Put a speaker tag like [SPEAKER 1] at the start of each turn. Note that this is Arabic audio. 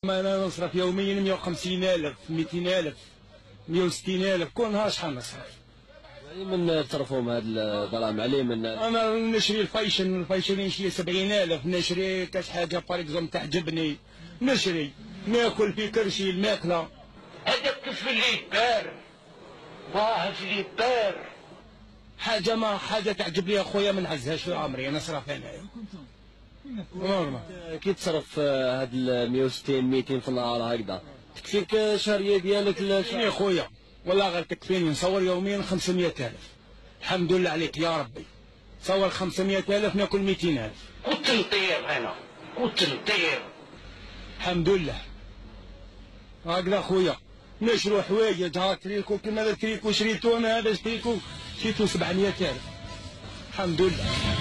[SPEAKER 1] أنا نصرف يوميا 150,000 200,000 160,000 كل نهار شحال نصرف.
[SPEAKER 2] علي من تصرفهم هاد الدراهم علي من
[SPEAKER 1] أنا نشري الفايشن نشري 70,000 نشري كاش حاجة باريكزوم تعجبني نشري ناكل في كرشي الماكلة.
[SPEAKER 3] هذاك كيف اللي بار واحد اللي بار
[SPEAKER 1] حاجة تعجب لي أخويا ما نعزهاش في عمري نصرف أنايا.
[SPEAKER 2] كي تصرف هاد 160 200 في النهار هكذا تكفيك الشهرية ديالك؟
[SPEAKER 1] يا خويا والله غير تكفيني نصور يوميا 500,000. الحمد لله عليك يا ربي. صور 500,000 ناكل 200,000.
[SPEAKER 3] كنت نطير انا كنت نطير.
[SPEAKER 1] الحمد لله هكذا خويا نشرو حوايج. ها تريكو كيما هذا التريكو شريتو انا هذا شريتو 700,000. الحمد لله.